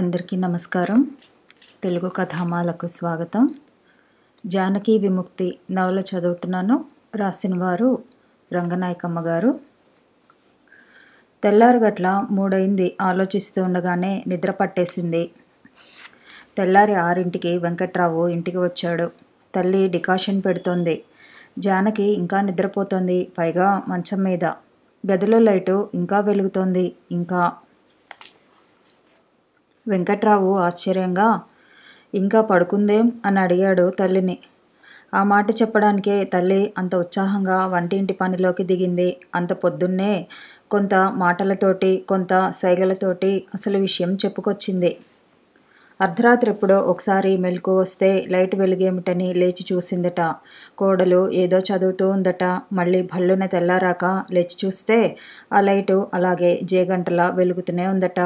అందరికీ నమస్కారం. తెలుగు కథామాలకు స్వాగతం. జానకి విముక్తి నవల చదువుతున్నాను. రాసిన వారు రంగనాయకమ్మ గారు. తెల్లారిగట్ల 3 అయింది. ఆలోచిస్తూ ఉండగానే నిద్ర పట్టేసింది. తెల్లారి 6ంటికి వెంకట్రావు ఇంటికి వచ్చాడు. తల్లి డికాషన్ పెడుతోంది. జానకి ఇంకా నిద్రపోతోంది. పైగా మంచం మీద. గదిలో లైటు ఇంకా వెలుగుతోంది. ఇంకా వెంకట్రావు ఆశ్చర్యంగా, ఇంకా పడుకుందేం అని అడిగాడు తల్లిని. ఆ మాట చెప్పడానికే తల్లి అంత ఉత్సాహంగా వంటింటి పనిలోకి దిగింది. అంత పొద్దున్నే కొంత మాటలతోటి, కొంత సైగలతోటి అసలు విషయం చెప్పుకొచ్చింది. అర్ధరాత్రి ఎప్పుడో ఒకసారి మెలకు వస్తే లైట్ వెలుగేమిటని లేచి చూసిందట. కోడలు ఏదో చదువుతూ ఉందట. మళ్ళీ భళ్ళున తెల్లారాక లేచి చూస్తే ఆ లైటు అలాగే జేగంటలా వెలుగుతూనే ఉందట.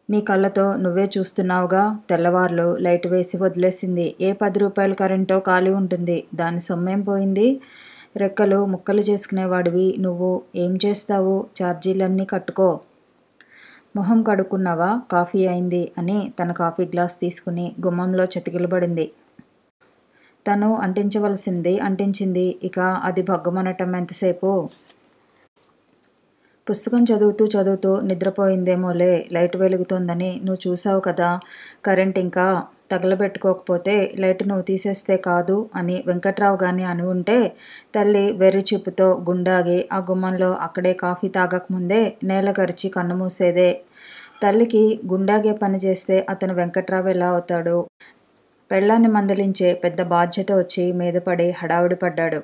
నీ కళ్ళతో నువ్వే చూస్తున్నావుగా. తెల్లవార్లు లైటు వేసి వదిలేసింది. ఏ 10 రూపాయల కరెంటో ఖాళీ ఉంటుంది. దాని సొమ్మేం పోయింది? రెక్కలు ముక్కలు చేసుకునేవాడివి నువ్వు. ఏం చేస్తావు? ఛార్జీలన్నీ కట్టుకో. మొహం కడుక్కున్నావా? కాఫీ అయింది అని తన కాఫీ గ్లాస్ తీసుకుని గుమ్మంలో చతికిలబడింది. తను అంటించవలసింది అంటించింది. ఇక అది భగ్గుమనటం ఎంతసేపు? పుస్తకం చదువుతూ నిద్రపోయిందేమోలే. లైటు వెలుగుతోందని నువ్వు చూసావు కదా. కరెంట్ ఇంకా తగలబెట్టుకోకపోతే లైటు నువ్వు తీసేస్తే కాదు అని వెంకట్రావు గాని అని ఉంటే తల్లి వెర్రి చూపుతో గుండాగి ఆ గుమ్మంలో అక్కడే కాఫీ తాగకముందే నేల గరిచి కన్ను మూసేదే. తల్లికి గుండాగే పని చేస్తే అతను వెంకట్రావు ఎలా అవుతాడు? పెళ్ళాన్ని మందలించే పెద్ద బాధ్యత వచ్చి మీదపడి హడావుడి పడ్డాడు.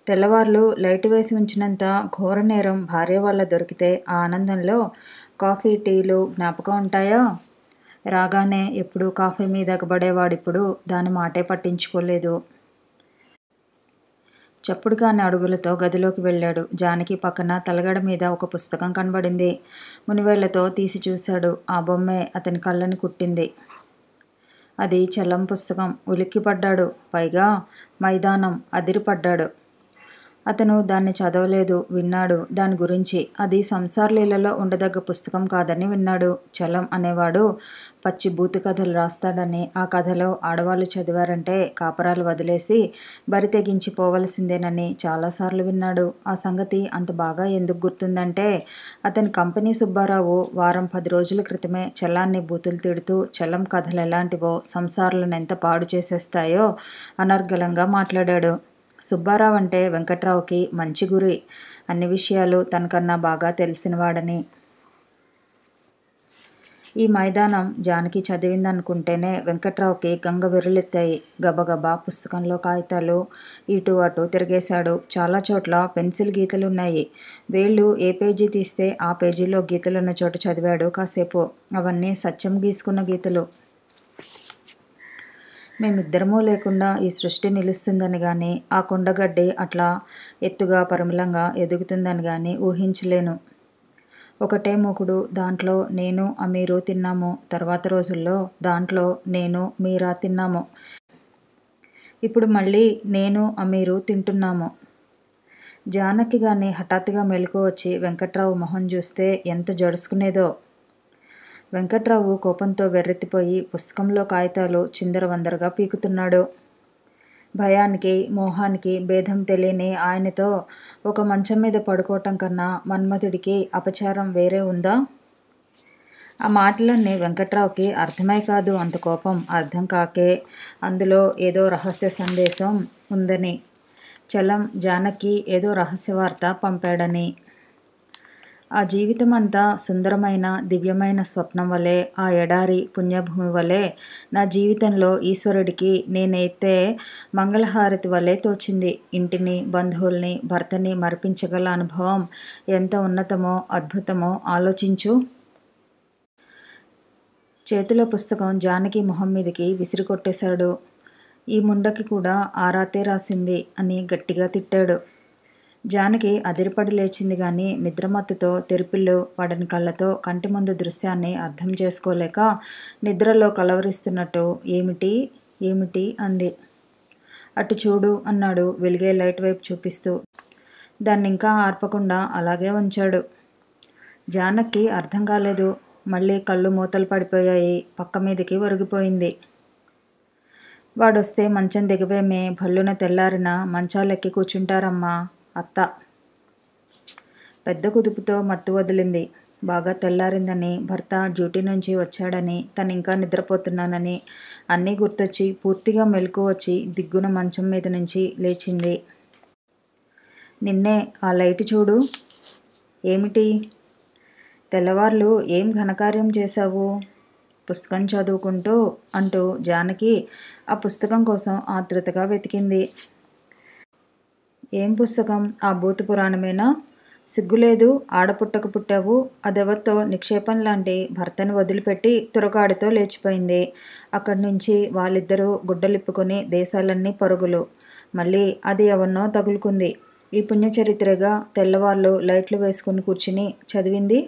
తెల్లవార్లు లైటు వేసి ఉంచినంత ఘోర నేరం భార్య వల్ల దొరికితే ఆ ఆనందంలో కాఫీ టీలు జ్ఞాపకం ఉంటాయా? రాగానే ఎప్పుడూ కాఫీ మీద ఎగబడేవాడిప్పుడు దాని మాటే పట్టించుకోలేదు. చప్పుడు కాని అడుగులతో గదిలోకి వెళ్ళాడు. జానకి పక్కన తలగడ మీద ఒక పుస్తకం కనబడింది. మునివేళ్లతో తీసి చూశాడు. ఆ బొమ్మే అతని కళ్ళని కుట్టింది. అది చలం పుస్తకం. ఉలిక్కిపడ్డాడు. పైగా మైదానం. అదిరిపడ్డాడు. అతను దాన్ని చదవలేదు, విన్నాడు దాని గురించి. అది సంసారలీలలో ఉండదగ్గ పుస్తకం కాదని విన్నాడు. చలం అనేవాడు పచ్చి బూతు కథలు రాస్తాడని, ఆ కథలో ఆడవాళ్ళు చదివారంటే కాపరాలు వదిలేసి బరి తెగించి పోవలసిందేనని చాలాసార్లు విన్నాడు. ఆ సంగతి అంత బాగా ఎందుకు గుర్తుందంటే అతని కంపెనీ సుబ్బారావు వారం 10 రోజుల క్రితమే చలాన్ని బూతులు తిడుతూ చలం కథలు ఎలాంటివో, సంసారాలను ఎంత పాడు చేసేస్తాయో అనర్గళంగా మాట్లాడాడు. సుబ్బారావు అంటే వెంకట్రావుకి మంచి గురి. అన్ని విషయాలు తనకన్నా బాగా తెలిసినవాడని. ఈ మైదానం జానకి చదివిందనుకుంటేనే వెంకట్రావుకి గంగ వెర్రులెత్తాయి. గబగబా పుస్తకంలో కాగితాలు ఇటు అటు తిరిగేశాడు. చాలా చోట్ల పెన్సిల్ గీతలున్నాయి. వేళ్ళు ఏ పేజీ తీస్తే ఆ పేజీలో గీతలున్న చోట చదివాడు కాసేపు. అవన్నీ సత్యం గీసుకున్న గీతలు. మేమిద్దరమూ లేకుండా ఈ సృష్టి నిలుస్తుందని గాని, ఆ కొండగడ్డి అట్లా ఎత్తుగా పరిమళంగా ఎదుగుతుందని గాని ఊహించలేను. ఒకటే మూకుడు. దాంట్లో నేను అమీరు తిన్నాము. తర్వాత రోజుల్లో దాంట్లో నేను మీరా తిన్నాము. ఇప్పుడు మళ్ళీ నేను అమీరు తింటున్నాము. జానకి గాని హఠాత్తుగా మెలకు వచ్చి వెంకట్రావు మొహం చూస్తే ఎంత జడుసుకునేదో. వెంకట్రావు కోపంతో వెర్రెత్తిపోయి పుస్తకంలో కాగితాలు చిందరవందరగా పీకుతున్నాడు. భయానికి, మోహానికి భేదం తెలియని ఆయనతో ఒక మంచం మీద పడుకోవటం కన్నా మన్మథుడికి అపచారం వేరే ఉందా? ఆ మాటలన్నీ వెంకట్రావుకి అర్థమై కాదు అంత కోపం. అర్థం కాకే అందులో ఏదో రహస్య సందేశం ఉందని. చలం జానకి ఏదో రహస్యవార్త పంపాడని. ఆ జీవితం అంతా సుందరమైన దివ్యమైన స్వప్నం వలె, ఆ ఎడారి పుణ్యభూమి వలె నా జీవితంలో ఈశ్వరుడికి నేనైతే మంగళహారతి వలె తోచింది. ఇంటిని, బంధువుల్ని, భర్తని మరిపించగల అనుభవం ఎంత ఉన్నతమో, అద్భుతమో ఆలోచించు. చేతిలో పుస్తకం జానకి మొహం మీదకి విసిరికొట్టేశాడు. ఈ ముండకి కూడా ఆ రాతే రాసింది అని గట్టిగా తిట్టాడు. జానకి అదిరిపడి లేచింది గాని నిద్రమత్తుతో తెరిపిళ్ళు పడని కళ్ళతో కంటి ముందు దృశ్యాన్ని అర్థం చేసుకోలేక నిద్రలో కలవరిస్తున్నట్టు ఏమిటి ఏమిటి అంది. అటు చూడు అన్నాడు వెలిగే లైట్ వైపు చూపిస్తూ. దాన్నింకా ఆర్పకుండా అలాగే ఉంచాడు. జానకి అర్థం కాలేదు. మళ్ళీ కళ్ళు మూతలు పడిపోయాయి. పక్క మీదకి ఒరిగిపోయింది. వాడొస్తే మంచం దిగవేమే, భల్లున తెల్లారిన మంచాలెక్కి కూర్చుంటారమ్మా అత్త. పెద్ద కుదుపుతో మత్తు వదిలింది. బాగా తెల్లారిందని, భర్త డ్యూటీ నుంచి వచ్చాడని, తనింకా నిద్రపోతున్నానని అన్నీ గుర్తొచ్చి పూర్తిగా మెలకు వచ్చి దిగ్గున మంచం మీద నుంచి లేచింది. నిన్నే, ఆ లైటు చూడు. ఏమిటి? తెల్లవార్లు ఏం ఘనకార్యం చేశావు? పుస్తకం చదువుకుంటూ అంటూ జానకి ఆ పుస్తకం కోసం ఆతృతగా వెతికింది. ఏం పుస్తకం? ఆ భూత పురాణమేనా? సిగ్గులేదు, ఆడపుట్టకు పుట్టావు. అదెవరితో నిక్షేపం లాంటి భర్తను వదిలిపెట్టి తురకాడితో లేచిపోయింది. అక్కడి నుంచి వాళ్ళిద్దరూ గుడ్డలిప్పుకొని దేశాలన్నీ పరుగులు. మళ్ళీ అది ఎవరినో తగులుకుంది. ఈ పుణ్యచరిత్రగా తెల్లవాళ్ళు లైట్లు వేసుకుని కూర్చుని చదివింది.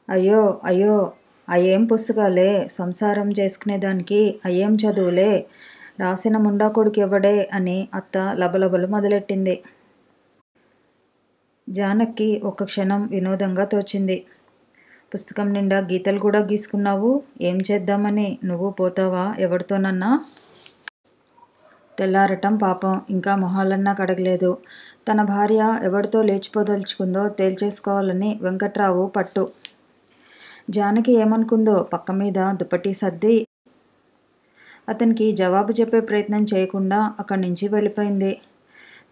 అయ్యో అయ్యో, అయ్యేం పుస్తకాలే, సంసారం చేసుకునేదానికి అయ్యేం చదువులే, రాసిన ముండా కొడుకు ఎవడే అని అత్త లబలబలు మొదలెట్టింది. జానకి ఒక్క క్షణం వినోదంగా తోచింది. పుస్తకం నిండా గీతలు కూడా గీసుకున్నావు. ఏం చేద్దామని? నువ్వు పోతావా ఎవరితోనన్నా? తెల్లారటం పాపం ఇంకా మొహాలన్నా కడగలేదు. తన భార్య ఎవరితో లేచిపోదలుచుకుందో తేల్చేసుకోవాలని వెంకట్రావు పట్టు. జానకి ఏమనుకుందో పక్క మీద దుప్పటి సర్ది అతనికి జవాబు చెప్పే ప్రయత్నం చేయకుండా అక్కడి నుంచి వెళ్ళిపోయింది.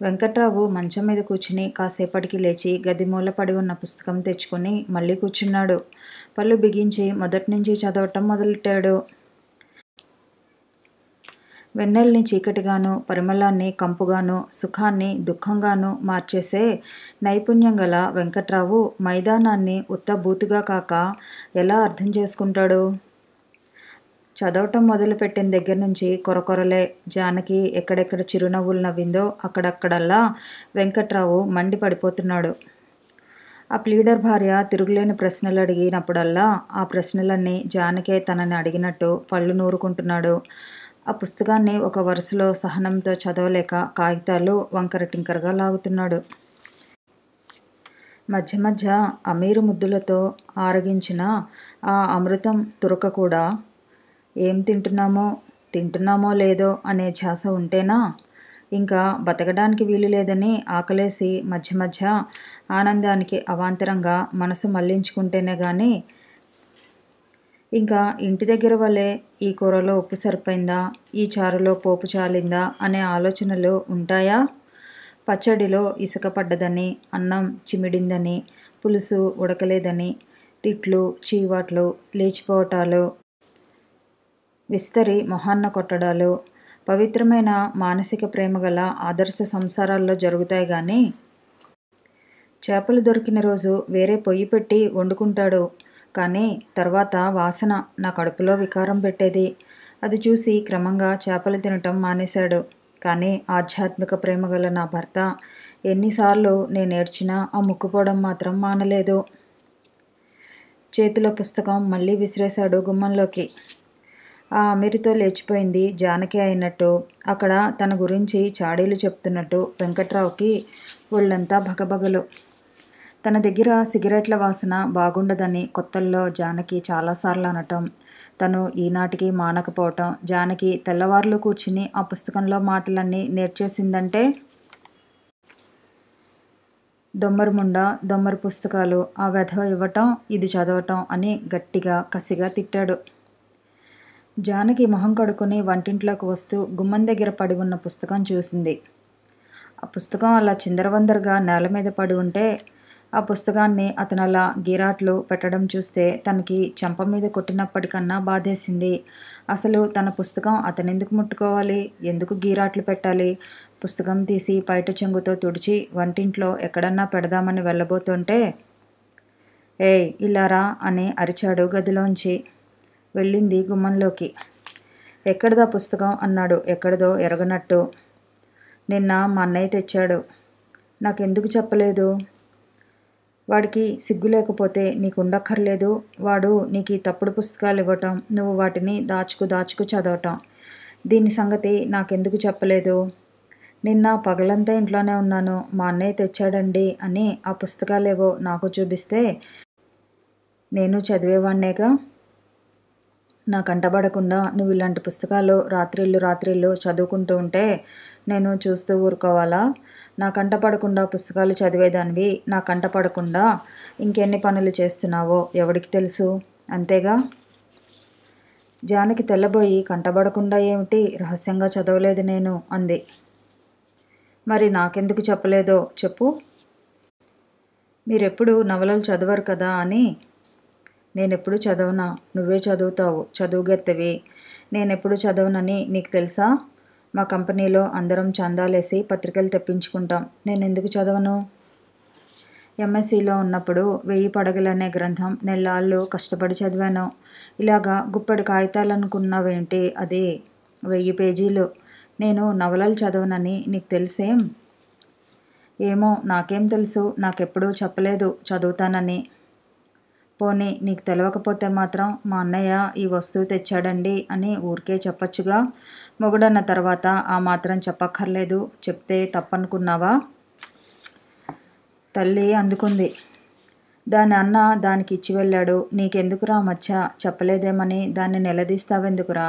వెంకట్రావు మంచం మీద కూర్చుని కాసేపటికి లేచి గది మూల పడి ఉన్న పుస్తకం తెచ్చుకొని మళ్ళీ కూర్చున్నాడు. పళ్ళు బిగించి మొదటి నుంచి చదవటం మొదలెట్టాడు. వెన్నెల్ని చీకటిగాను, పరిమళాన్ని కంపుగాను, సుఖాన్ని దుఃఖంగాను మార్చేసే నైపుణ్యం గల వెంకట్రావు మైదానాన్ని ఉత్త బూతుగా కాక ఎలా అర్థం చేసుకుంటాడు? చదవటం మొదలుపెట్టిన దగ్గర నుంచి కొరకొరలే. జానకి ఎక్కడెక్కడ చిరునవ్వులు నవ్విందో అక్కడక్కడల్లా వెంకట్రావు మండి పడిపోతున్నాడు. ఆ ప్లీడర్ భార్య తిరుగులేని ప్రశ్నలు అడిగినప్పుడల్లా ఆ ప్రశ్నలన్నీ జానకే తనని అడిగినట్టు పళ్ళు నూరుకుంటున్నాడు. ఆ పుస్తకాన్ని ఒక వరుసలో సహనంతో చదవలేక కాగితాలు వంకర టింకరగా లాగుతున్నాడు. మధ్య మధ్య అమీరు ముద్దులతో ఆరగించిన ఆ అమృతం తురక కూడా ఏం తింటున్నామో లేదో అనే ధ్యాస ఉంటేనా ఇంకా బతకడానికి వీలు లేదని ఆకలేసి మధ్య మధ్య ఆనందానికి అవాంతరంగా మనసు మళ్లించుకుంటేనే గాని ఇంకా ఇంటి దగ్గర వలె ఈ కూరలో ఉప్పు సరిపోయిందా, ఈ చారులో పోపు చాలిందా అనే ఆలోచనలు ఉంటాయా? పచ్చడిలో ఇసుక పడ్డదని, అన్నం చిమిడిందని, పులుసు ఉడకలేదని, తిట్లు, చీవాట్లు, లేచిపోవటాలు, విస్తరి మొహాన్న కొట్టడాలు పవిత్రమైన మానసిక ప్రేమగల ఆదర్శ సంసారాల్లో జరుగుతాయి గాని చేపలు దొరికిన రోజు వేరే పొయ్యి పెట్టి వండుకుంటాడు. కానీ తర్వాత వాసన నా కడుపులో వికారం పెట్టేది. అది చూసి క్రమంగా చేపలు తినటం మానేశాడు. కానీ ఆధ్యాత్మిక ప్రేమగల నా భర్త ఎన్నిసార్లు నేనేడ్చినా ఆ ముక్కుపోవడం మాత్రం మానలేదు. చేతిలో పుస్తకం మళ్ళీ విసిరేశాడు గుమ్మంలోకి. ఆ అమీరుతో లేచిపోయింది జానకి అయినట్టు, అక్కడ తన గురించి చాడీలు చెప్తున్నట్టు వెంకట్రావుకి ఒళ్ళంతా భగభగలు. తన దగ్గర సిగరెట్ల వాసన బాగుండదని కొత్తల్లో జానకి చాలాసార్లు అనటం, తను ఈనాటికి మానకపోవటం, జానకి తెల్లవార్లు కూర్చుని ఆ పుస్తకంలో మాటలన్నీ నేర్చేసిందంటే దొమ్మరి పుస్తకాలు ఆ వెధవ ఇవ్వటం, ఇది చదవటం అని గట్టిగా కసిగా తిట్టాడు. జానకి మొహం కడుక్కుని వంటింట్లోకి వస్తూ గుమ్మం దగ్గర పడి ఉన్న పుస్తకం చూసింది. ఆ పుస్తకం అలా చిందరవందరగా నేల మీద పడి ఉంటే ఆ పుస్తకాన్ని అతను అలా గీరాట్లు పెట్టడం చూస్తే తనకి చెంప మీద కొట్టినప్పటికన్నా బాధేసింది. అసలు తన పుస్తకం అతనెందుకు ముట్టుకోవాలి? ఎందుకు గీరాట్లు పెట్టాలి? పుస్తకం తీసి పైట చెంగుతో తుడిచి వంటింట్లో ఎక్కడన్నా పెడదామని వెళ్ళబోతుంటే ఏయ్ ఇల్లారా అని అరిచాడు గదిలోంచి. వెళ్ళింది గుమ్మంలోకి. ఎక్కడిదా పుస్తకం అన్నాడు ఎక్కడిదో ఎరగనట్టు. నిన్న మా అన్నయ్య తెచ్చాడు. నాకెందుకు చెప్పలేదు? వాడికి సిగ్గు లేకపోతే నీకు ఉండక్కర్లేదు. వాడు నీకు ఈ తప్పుడు పుస్తకాలు ఇవ్వటం, నువ్వు వాటిని దాచుకు చదవటం. దీని సంగతి నాకెందుకు చెప్పలేదు? నిన్న పగలంతా ఇంట్లోనే ఉన్నాను. మా అన్నయ్య తెచ్చాడండి అని ఆ పుస్తకాలేవో నాకు చూపిస్తే నేను చదివేవాణ్ణేగా. నా కంటబడకుండా నువ్వు ఇలాంటి పుస్తకాలు రాత్రిళ్ళు చదువుకుంటూ ఉంటే నేను చూస్తూ ఊరుకోవాలా? నా కంటపడకుండా పుస్తకాలు చదివేదానివి నా కంటపడకుండా ఇంకెన్ని పనులు చేస్తున్నావో ఎవడికి తెలుసు? అంతేగా. జానకి తెల్లబోయి కంటబడకుండా ఏమిటి? రహస్యంగా చదవలేదు నేను అంది. మరి నాకెందుకు చెప్పలేదో చెప్పు. మీరెప్పుడు నవలలు చదవరు కదా అని. నేనెప్పుడు చదవనా? నువ్వే చదువుతావు, చదువుగెత్తవి. నేనెప్పుడు చదవనని నీకు తెలుసా? మా కంపెనీలో అందరం చందాలేసి పత్రికలు తెప్పించుకుంటాం. నేనెందుకు చదవను? ఎంఎస్సిలో ఉన్నప్పుడు 1000 పడగలనే గ్రంథం నెల్లాళ్ళు కష్టపడి చదివాను. ఇలాగా గుప్పెడు కాగితాలనుకున్నావేంటి? అది 1000 పేజీలు. నేను నవలలు చదవనని నీకు తెలుసేం? ఏమో, నాకేం తెలుసు? నాకెప్పుడూ చెప్పలేదు చదువుతానని. పోనీ నీకు తెలవకపోతే మాత్రం మా అన్నయ్య ఈ వస్తువు తెచ్చాడండి అని ఊరికే చెప్పచ్చుగా. మొగుడన్న తర్వాత ఆ మాత్రం చెప్పక్కర్లేదు. చెప్తే తప్పనుకున్నావా? తల్లి అందుకుంది. దాని అన్న దానికి ఇచ్చి వెళ్ళాడు. నీకెందుకురా మచ్చ? చెప్పలేదేమని దాన్ని నిలదీస్తావెందుకురా?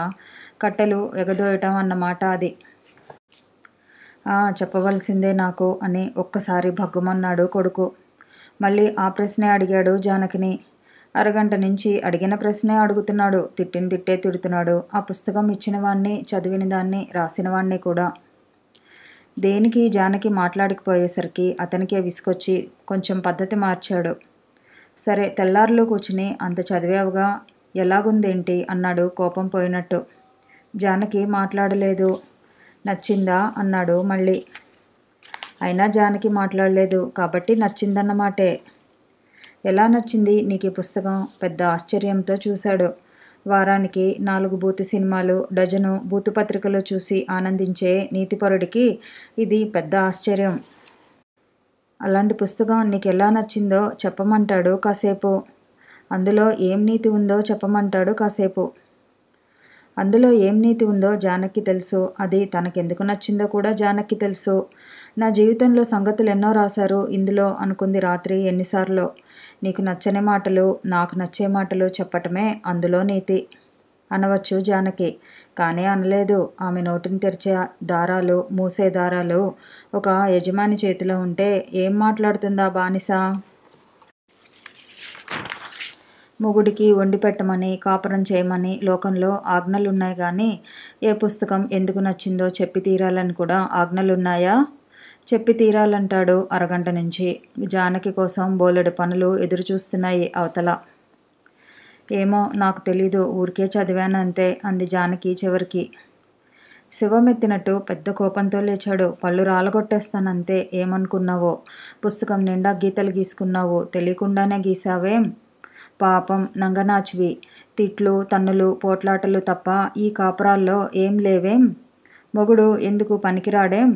కట్టెలు ఎగదోయటం అన్నమాట అది. చెప్పవలసిందే నాకు అని ఒక్కసారి భగ్గుమన్నాడు కొడుకు. మళ్ళీ ఆ ప్రశ్నే అడిగాడు జానకిని. అరగంట నుంచి అడిగిన ప్రశ్నే అడుగుతున్నాడు. తిట్టిన తిట్టే తిడుతున్నాడు. ఆ పుస్తకం ఇచ్చిన వాణ్ణి, చదివిన దాన్ని, రాసిన వాణ్ణి కూడా. దేనికి జానకి మాట్లాడకపోయేసరికి అతనికే విసుకొచ్చి కొంచెం పద్ధతి మార్చాడు. సరే, తెల్లార్లు కూర్చుని అంత చదివావుగా, ఎలాగుందేంటి అన్నాడు కోపం పోయినట్టు. జానకి మాట్లాడలేదు. నచ్చిందా అన్నాడు మళ్ళీ. అయినా జానకి మాట్లాడలేదు కాబట్టి నచ్చిందన్నమాటే. ఎలా నచ్చింది నీకు ఈ పుస్తకం? పెద్ద ఆశ్చర్యంతో చూశాడు. వారానికి 4 బూతు సినిమాలు, డజను బూతు పత్రికలు చూసి ఆనందించే నీతిపరుడికి ఇది పెద్ద ఆశ్చర్యం. అలాంటి పుస్తకం నీకెలా నచ్చిందో చెప్పమంటాడు కాసేపు. అందులో ఏం నీతి ఉందో చెప్పమంటాడు కాసేపు. అందులో ఏం నీతి ఉందో జానకి తెలుసు. అది తనకెందుకు నచ్చిందో కూడా జానకి తెలుసు. నా జీవితంలో సంగతులు ఎన్నో రాశారు ఇందులో అనుకుంది రాత్రి ఎన్నిసార్లో. నీకు నచ్చని మాటలు, నాకు నచ్చే మాటలు చెప్పటమే అందులో నీతి అనవచ్చు జానకి. కానీ అనలేదు. ఆమె నోటిని తెరిచే దారాలు, మూసే దారాలు ఒక యజమాని చేతిలో ఉంటే ఏం మాట్లాడుతుందా బానిస? మొగుడికి వండి పెట్టమని, కాపురం చేయమని లోకంలో ఆజ్ఞలున్నాయి గాని ఏ పుస్తకం ఎందుకు నచ్చిందో చెప్పి తీరాలని కూడా ఆజ్ఞలున్నాయా? చెప్పి తీరాలంటాడు అరగంట నుంచి. జానకి కోసం బోలెడు పనులు ఎదురుచూస్తున్నాయి అవతల. ఏమో, నాకు తెలీదు, ఊరికే చదివానంతే అంది జానకి చివరికి. శివమెత్తినట్టు పెద్ద కోపంతో లేచాడు. పళ్ళు రాలగొట్టేస్తానంతే. ఏమనుకున్నావో? పుస్తకం నిండా గీతలు గీసుకున్నావు. తెలియకుండానే గీసావేం? పాపం నంగనాచివి. తిట్లు, తన్నులు, పోట్లాటలు తప్ప ఈ కాపురాల్లో ఏం లేవేం? మొగుడు ఎందుకు పనికిరాడేం?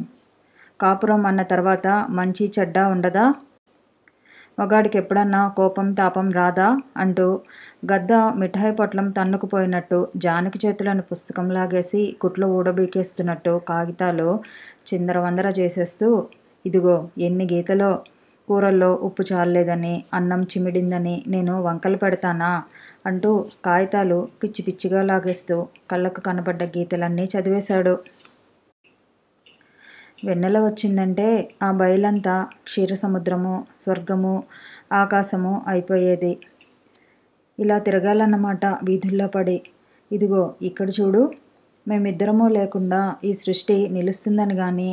కాపురం అన్న తర్వాత మంచి చెడ్డ ఉండదా? మగాడికి ఎప్పుడన్నా కోపం తాపం రాదా? అంటూ గద్ద మిఠాయి పొట్లం తన్నుకుపోయినట్టు జానకి చేతులను పుస్తకం లాగేసి కుట్లు ఊడబీకేస్తున్నట్టు కాగితాలు చిందరవందర చేసేస్తూ, ఇదిగో ఎన్ని గీతలో. కూరల్లో ఉప్పు చాలలేదని, అన్నం చిమిడిందని నేను వంకలు పెడతానా అంటూ కాగితాలు పిచ్చి పిచ్చిగా లాగేస్తూ కళ్ళకు కనబడ్డ గీతలన్నీ చదివేశాడు. వెన్నెల వచ్చిందంటే ఆ బయలంతా క్షీరసముద్రము, స్వర్గము, ఆకాశము అయిపోయేది. ఇలా తిరగాలన్నమాట వీధుల్లో పడి. ఇదిగో ఇక్కడ చూడు, మేమిద్దరమూ లేకుండా ఈ సృష్టి నిలుస్తుందని గాని,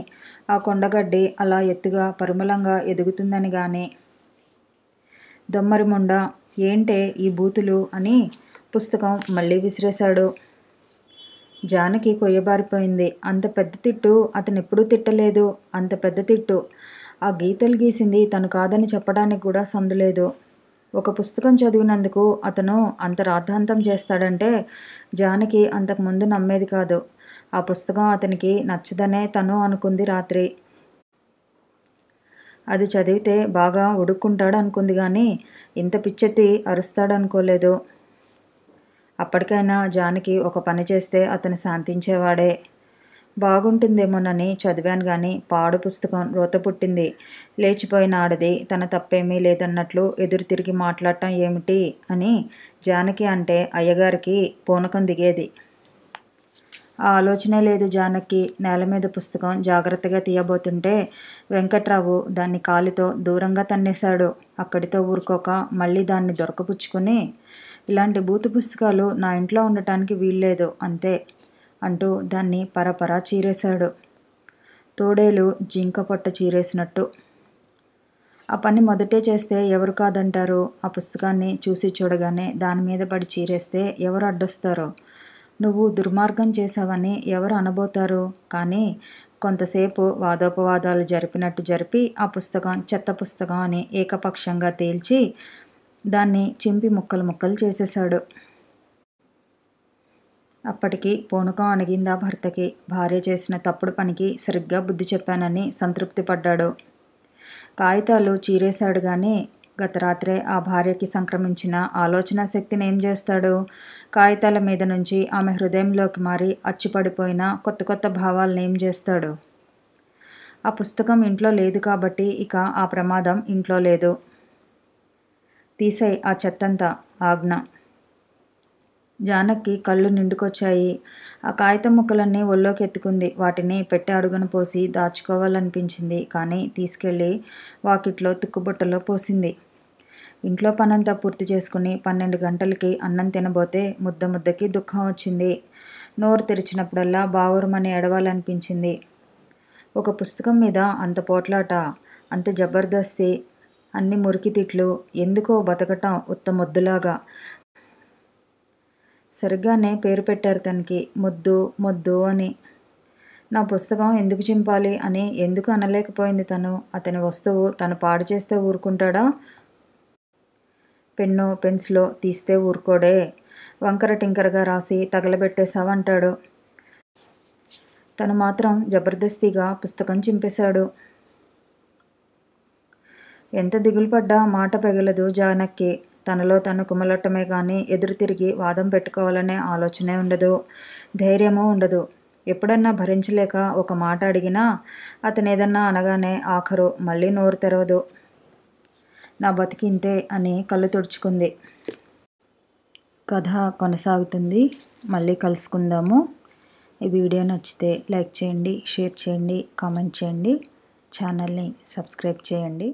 ఆ కొండగడ్డి అలా ఎత్తుగా పరిమళంగా ఎదుగుతుందని గాని. దొమ్మరిముండ, ఏంటే ఈ బూతులు అని పుస్తకం మళ్ళీ విసిరేశాడు. జానకి కొయ్యబారిపోయింది. అంత పెద్ద తిట్టు అతనెప్పుడూ తిట్టలేదు. అంత పెద్ద తిట్టు. ఆ గీతలు గీసింది తను కాదని చెప్పడానికి కూడా సందులేదు. ఒక పుస్తకం చదివినందుకు అతను అంత రాద్ధాంతం చేస్తాడంటే జానకి అంతకుముందు నమ్మేది కాదు. ఆ పుస్తకం అతనికి నచ్చదనే తను అనుకుంది రాత్రి. అది చదివితే బాగా ఉడుక్కుంటాడు అనుకుంది కానీ ఇంత పిచ్చెత్తి అరుస్తాడనుకోలేదు. అప్పటికైనా జానకి ఒక పని చేస్తే అతను శాంతించేవాడే. బాగుంటుందేమోనని చదివాను గాని పాడు పుస్తకం రోత పుట్టింది. లేచిపోయిన ఆడది తన తప్పేమీ లేదన్నట్లు ఎదురు తిరిగి మాట్లాడటం ఏమిటి అని జానకి అంటే అయ్యగారికి పూనకం దిగేది. ఆ ఆలోచనే లేదు జానకి. నేలమీద పుస్తకం జాగ్రత్తగా తీయబోతుంటే వెంకట్రావు దాన్ని కాలితో దూరంగా తన్నేశాడు. అక్కడితో ఊరుకోక మళ్ళీ దాన్ని దొరకపుచ్చుకుని, ఇలాంటి బూతు పుస్తకాలు నా ఇంట్లో ఉండటానికి వీల్లేదు అంతే అంటూ దాన్ని పరపరా చీరేశాడు. తోడేలు జింక పొట్ట చీరేసినట్టు. ఆ పని మొదటే చేస్తే ఎవరు కాదంటారు? ఆ పుస్తకాన్ని చూసి చూడగానే దానిమీద పడి చీరేస్తే ఎవరు అడ్డొస్తారో? నువ్వు దుర్మార్గం చేశావని ఎవరు అనబోతారు? కానీ కొంతసేపు వాదోపవాదాలు జరిపినట్టు జరిపి ఆ పుస్తకం చెత్త పుస్తకం అని ఏకపక్షంగా తేల్చి దాన్ని చింపి ముక్కలు ముక్కలు చేసేశాడు. అప్పటికి పూనకం అణిగిందా భర్తకి. భార్య చేసిన తప్పుడు పనికి సరిగ్గా బుద్ధి చెప్పానని సంతృప్తి పడ్డాడు. కాగితాలు చీరేశాడు గాని గత రాత్రే ఆ భార్యకి సంక్రమించిన ఆలోచనా శక్తిని ఏం చేస్తాడు? కాగితాల మీద నుంచి ఆమె హృదయంలోకి మారి అచ్చుపడిపోయిన కొత్త కొత్త భావాలను ఏం చేస్తాడు? ఆ పుస్తకం ఇంట్లో లేదు కాబట్టి ఇక ఆ ప్రమాదం ఇంట్లో లేదు. తీసేయ్ ఆ చెత్తంతా ఆజ్ఞ. జానకి కళ్ళు నిండుకొచ్చాయి. ఆ కాగితం ముక్కలన్నీ ఒళ్ళోకి ఎత్తుకుంది. వాటిని పెట్టె అడుగున పోసి దాచుకోవాలనిపించింది. కానీ తీసుకెళ్ళి వాకిట్లో తుక్కుబుట్టలో పోసింది. ఇంట్లో పనంతా పూర్తి చేసుకుని 12 గంటలకి అన్నం తినబోతే ముద్ద ముద్దకి దుఃఖం వచ్చింది. నోరు తెరిచినప్పుడల్లా బావురుమని ఏడవాలనిపించింది. ఒక పుస్తకం మీద అంత పోట్లాట, అంత జబర్దస్తి, అన్ని మురికి తిట్లు, ఎందుకో బతకటం ఉత్త మొద్దులాగా. సరిగ్గానే పేరు పెట్టారు తనకి, మొద్దు మొద్దు అని. నా పుస్తకం ఎందుకు చింపాలి అని ఎందుకు అనలేకపోయింది తను. అతని వస్తువు తను పాడు చేస్తే ఊరుకుంటాడా? పెన్నో పెన్సిలో తీస్తే ఊరుకోడే. వంకర టింకరగా రాసి తగలబెట్టేశావంటాడు. తను మాత్రం జబర్దస్తిగా పుస్తకం చింపేశాడు. ఎంత దిగులు పడ్డా మాట పెగలదు జానకి. తనలో తను కుమలట్టమే కానీ ఎదురు తిరిగి వాదం పెట్టుకోవాలనే ఆలోచనే ఉండదు, ధైర్యమూ ఉండదు. ఎప్పుడన్నా భరించలేక ఒక మాట అడిగినా అతనేదన్నా అనగానే ఆఖరు మళ్ళీ నోరు తెరవదు. నా బతికింతే అని కళ్ళు తుడుచుకుంది. కథ కొనసాగుతుంది. మళ్ళీ కలుసుకుందాము. ఈ వీడియో నచ్చితే లైక్ చేయండి, షేర్ చేయండి, కామెంట్ చేయండి, ఛానల్ని సబ్స్క్రైబ్ చేయండి.